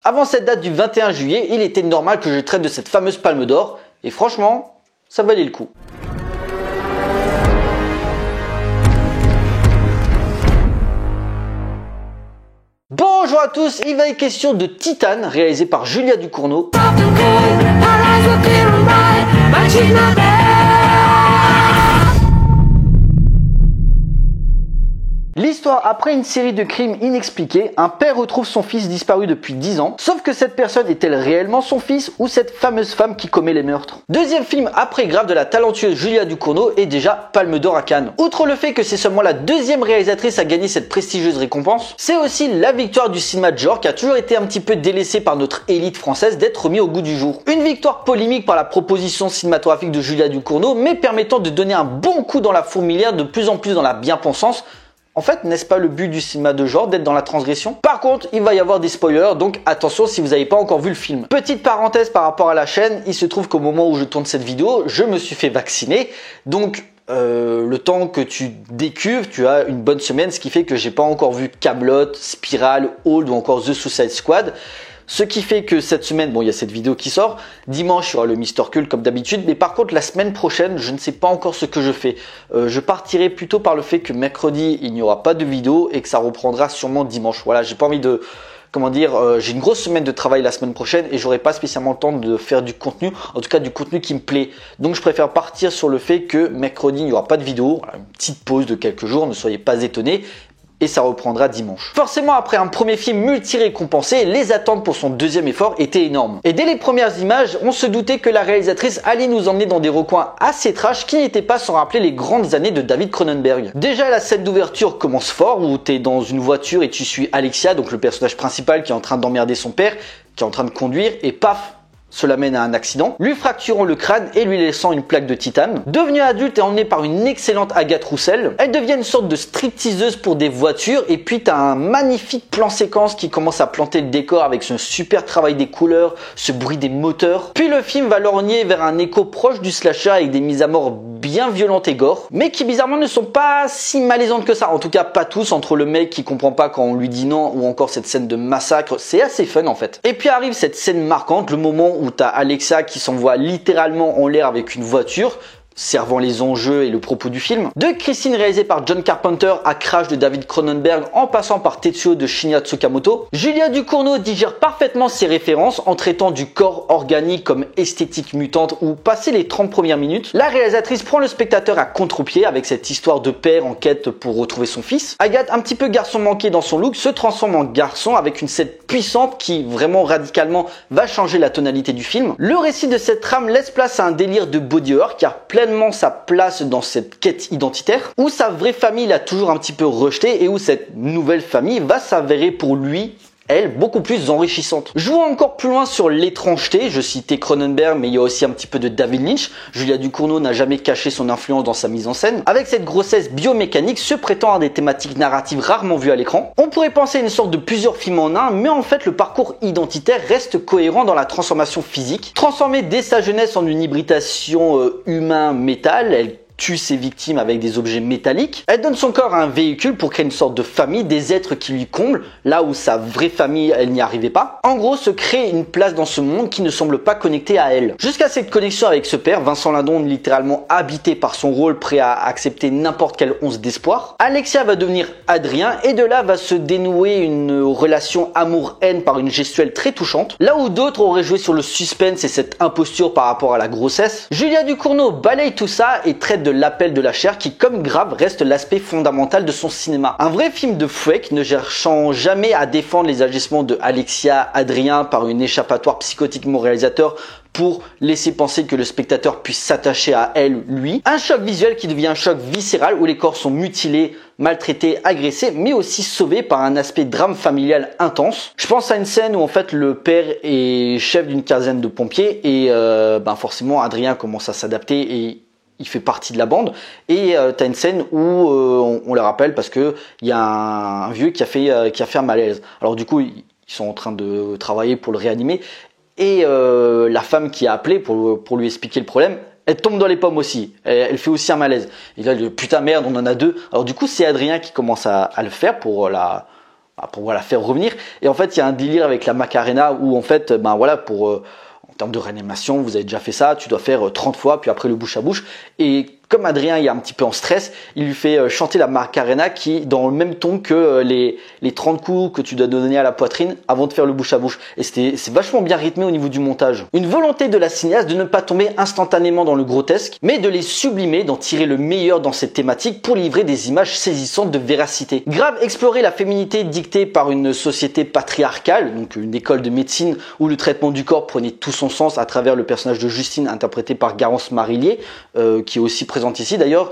Avant cette date du 21 juillet, il était normal que je traite de cette fameuse Palme d'Or, et franchement, ça valait le coup. Bonjour à tous, il va être question de Titane, réalisé par Julia Ducournau. L'histoire, après une série de crimes inexpliqués, un père retrouve son fils disparu depuis 10 ans, sauf que cette personne est-elle réellement son fils ou cette fameuse femme qui commet les meurtres? Deuxième film après Grave de la talentueuse Julia Ducournau et déjà Palme d'Or à Cannes. Outre le fait que c'est seulement la deuxième réalisatrice à gagner cette prestigieuse récompense, c'est aussi la victoire du cinéma de genre qui a toujours été un petit peu délaissé par notre élite française d'être remis au goût du jour. Une victoire polémique par la proposition cinématographique de Julia Ducournau, mais permettant de donner un bon coup dans la fourmilière de plus en plus dans la bien-pensance. En fait, n'est-ce pas le but du cinéma de genre d'être dans la transgression? Par contre, il va y avoir des spoilers, donc attention si vous n'avez pas encore vu le film. Petite parenthèse par rapport à la chaîne, il se trouve qu'au moment où je tourne cette vidéo, je me suis fait vacciner, donc le temps que tu décuves, tu as une bonne semaine, ce qui fait que j'ai pas encore vu Kaamelott, Spiral, Old ou encore The Suicide Squad. Ce qui fait que cette semaine, bon, il y a cette vidéo qui sort. Dimanche, il y aura le Mister Cult comme d'habitude. Mais par contre, la semaine prochaine, je ne sais pas encore ce que je fais. Je partirai plutôt par le fait que mercredi, il n'y aura pas de vidéo et que ça reprendra sûrement dimanche. Voilà, j'ai pas envie de... Comment dire, j'ai une grosse semaine de travail la semaine prochaine et j'aurai pas spécialement le temps de faire du contenu, en tout cas du contenu qui me plaît. Donc je préfère partir sur le fait que mercredi, il n'y aura pas de vidéo. Voilà, une petite pause de quelques jours, ne soyez pas étonnés. Et ça reprendra dimanche. Forcément, après un premier film multi-récompensé, les attentes pour son deuxième effort étaient énormes. Et dès les premières images, on se doutait que la réalisatrice allait nous emmener dans des recoins assez trash qui n'étaient pas sans rappeler les grandes années de David Cronenberg. Déjà, la scène d'ouverture commence fort où tu es dans une voiture et tu suis Alexia, donc le personnage principal qui est en train d'emmerder son père, qui est en train de conduire, et paf, cela mène à un accident, lui fracturant le crâne et lui laissant une plaque de titane. Devenue adulte et emmenée par une excellente Agathe Roussel, elle devient une sorte de stripteaseuse pour des voitures et puis t'as un magnifique plan séquence qui commence à planter le décor avec ce super travail des couleurs, ce bruit des moteurs. Puis le film va lorgner vers un écho proche du slasher avec des mises à mort bien violentes et gore, mais qui bizarrement ne sont pas si malaisantes que ça. En tout cas pas tous, entre le mec qui comprend pas quand on lui dit non ou encore cette scène de massacre, c'est assez fun en fait. Et puis arrive cette scène marquante, le moment où t'as Alexa qui s'envoie littéralement en l'air avec une voiture, servant les enjeux et le propos du film. De Christine réalisé par John Carpenter à Crash de David Cronenberg en passant par Tetsuo de Shinya Tsukamoto, Julia Ducournau digère parfaitement ses références en traitant du corps organique comme esthétique mutante où, passé les 30 premières minutes, la réalisatrice prend le spectateur à contre-pied avec cette histoire de père en quête pour retrouver son fils. Agathe, un petit peu garçon manqué dans son look, se transforme en garçon avec une scène puissante qui vraiment radicalement va changer la tonalité du film. Le récit de cette trame laisse place à un délire de body horror car pleinement sa place dans cette quête identitaire, où sa vraie famille l'a toujours un petit peu rejeté et où cette nouvelle famille va s'avérer pour lui, elle, beaucoup plus enrichissante. Jouant encore plus loin sur l'étrangeté, je citais Cronenberg, mais il y a aussi un petit peu de David Lynch. Julia Ducournau n'a jamais caché son influence dans sa mise en scène. Avec cette grossesse biomécanique se prêtant à des thématiques narratives rarement vues à l'écran. On pourrait penser à une sorte de plusieurs films en un, mais en fait le parcours identitaire reste cohérent dans la transformation physique. Transformée dès sa jeunesse en une hybridation humain-métal, elle tue ses victimes avec des objets métalliques. Elle donne son corps à un véhicule pour créer une sorte de famille, des êtres qui lui comblent, là où sa vraie famille, elle n'y arrivait pas. En gros, se crée une place dans ce monde qui ne semble pas connecté à elle. Jusqu'à cette connexion avec ce père, Vincent Lindon littéralement habité par son rôle, prêt à accepter n'importe quelle once d'espoir. Alexia va devenir Adrien et de là va se dénouer une relation amour-haine par une gestuelle très touchante. Là où d'autres auraient joué sur le suspense et cette imposture par rapport à la grossesse, Julia Ducournau balaye tout ça et traite de l'appel de la chair qui, comme Grave, reste l'aspect fondamental de son cinéma. Un vrai film de Fouek, ne cherchant jamais à défendre les agissements de Alexia Adrien par une échappatoire psychotique mon réalisateur pour laisser penser que le spectateur puisse s'attacher à elle, lui. Un choc visuel qui devient un choc viscéral où les corps sont mutilés, maltraités, agressés, mais aussi sauvés par un aspect drame familial intense. Je pense à une scène où en fait le père est chef d'une quinzaine de pompiers et forcément Adrien commence à s'adapter et il fait partie de la bande et t'as une scène où on le rappelle parce que il y a un vieux qui a fait un malaise. Alors du coup ils sont en train de travailler pour le réanimer et la femme qui a appelé pour lui expliquer le problème, elle tombe dans les pommes aussi. Elle fait aussi un malaise. Et là putain merde on en a deux. Alors du coup c'est Adrien qui commence à le faire pour la pour la faire revenir. Et en fait, il y a un délire avec la Macarena où en fait, en termes de réanimation, vous avez déjà fait ça, tu dois faire 30 fois, puis après le bouche à bouche. Et comme Adrien il est un petit peu en stress, il lui fait chanter la Macarena qui est dans le même ton que les 30 coups que tu dois donner à la poitrine avant de faire le bouche à bouche. Et c'est vachement bien rythmé au niveau du montage. Une volonté de la cinéaste de ne pas tomber instantanément dans le grotesque, mais de les sublimer, d'en tirer le meilleur dans cette thématique pour livrer des images saisissantes de véracité. Grave explorer la féminité dictée par une société patriarcale, donc une école de médecine où le traitement du corps prenait tout son sens à travers le personnage de Justine interprété par Garance Marillier, qui est aussi présente ici. D'ailleurs,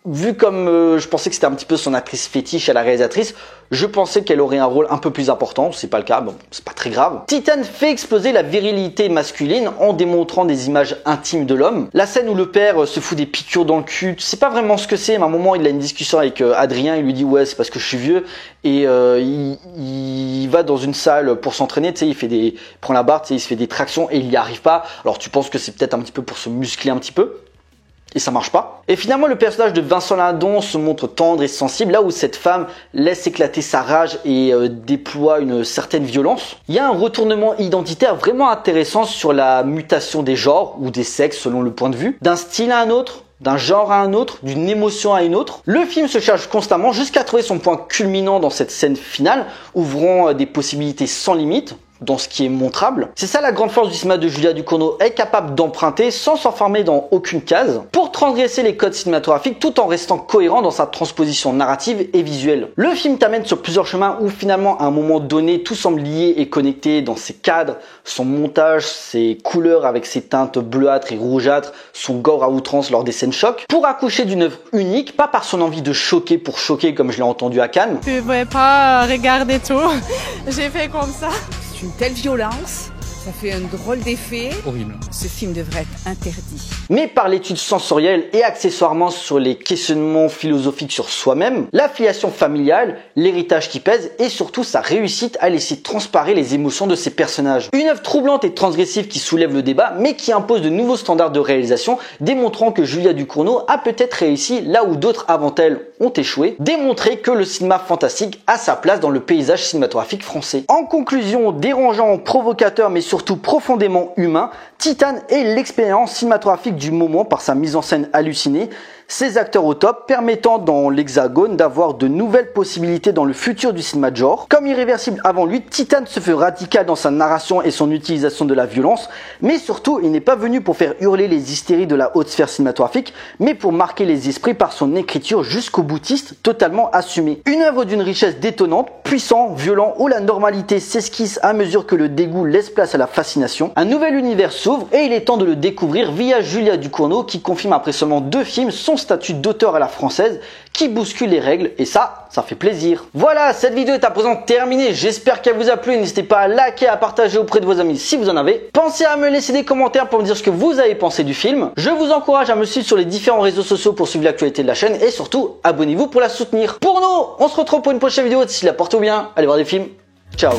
vu comme je pensais que c'était un petit peu son actrice fétiche à la réalisatrice, je pensais qu'elle aurait un rôle un peu plus important. C'est pas le cas, bon, c'est pas très grave. Titane fait exploser la virilité masculine en démontrant des images intimes de l'homme. La scène où le père se fout des piqûres dans le cul, c'est pas vraiment ce que c'est, mais à un moment il a une discussion avec Adrien, il lui dit ouais c'est parce que je suis vieux, et il va dans une salle pour s'entraîner, tu sais, il prend la barre, tu sais, il se fait des tractions et il n'y arrive pas. Alors tu penses que c'est peut-être un petit peu pour se muscler un petit peu. Et ça marche pas. Et finalement, le personnage de Vincent Lindon se montre tendre et sensible, là où cette femme laisse éclater sa rage et déploie une certaine violence. Il y a un retournement identitaire vraiment intéressant sur la mutation des genres ou des sexes selon le point de vue, d'un style à un autre, d'un genre à un autre, d'une émotion à une autre. Le film se charge constamment jusqu'à trouver son point culminant dans cette scène finale, ouvrant des possibilités sans limite dans ce qui est montrable. C'est ça la grande force du cinéma de Julia Ducournau, est capable d'emprunter sans s'enfermer dans aucune case pour transgresser les codes cinématographiques tout en restant cohérent dans sa transposition narrative et visuelle. Le film t'amène sur plusieurs chemins où finalement à un moment donné tout semble lié et connecté dans ses cadres, son montage, ses couleurs avec ses teintes bleuâtres et rougeâtres, son gore à outrance lors des scènes chocs, pour accoucher d'une œuvre unique, pas par son envie de choquer pour choquer comme je l'ai entendu à Cannes. Je ne pouvais pas regarder tout, j'ai fait comme ça. Une telle violence, ça fait un drôle d'effet. Horrible. Ce film devrait être interdit. Mais par l'étude sensorielle et accessoirement sur les questionnements philosophiques sur soi-même, l'affiliation familiale, l'héritage qui pèse et surtout sa réussite à laisser transparaître les émotions de ses personnages. Une œuvre troublante et transgressive qui soulève le débat mais qui impose de nouveaux standards de réalisation, démontrant que Julia Ducournau a peut-être réussi là où d'autres avant elle ont échoué, démontrer que le cinéma fantastique a sa place dans le paysage cinématographique français. En conclusion, dérangeant, provocateur mais surtout profondément humain, Titane est l'expérience cinématographique du moment par sa mise en scène hallucinée, ses acteurs au top permettant dans l'Hexagone d'avoir de nouvelles possibilités dans le futur du cinéma de genre. Comme Irréversible avant lui, Titane se fait radical dans sa narration et son utilisation de la violence, mais surtout il n'est pas venu pour faire hurler les hystéries de la haute sphère cinématographique, mais pour marquer les esprits par son écriture jusqu'au boutiste, totalement assumée. Une œuvre d'une richesse détonnante, puissant, violent, où la normalité s'esquisse à mesure que le dégoût laisse place à la fascination. Un nouvel univers s'ouvre et il est temps de le découvrir via Julia Ducournau qui confirme après seulement 2 films son statut d'auteur à la française, qui bouscule les règles et ça fait plaisir. Voilà, cette vidéo est à présent terminée, j'espère qu'elle vous a plu, n'hésitez pas à liker, à partager auprès de vos amis si vous en avez. Pensez à me laisser des commentaires pour me dire ce que vous avez pensé du film. Je vous encourage à me suivre sur les différents réseaux sociaux pour suivre l'actualité de la chaîne et surtout, abonnez-vous pour la soutenir. Pour nous, on se retrouve pour une prochaine vidéo, d'ici là, portez-vous bien, allez voir des films, ciao.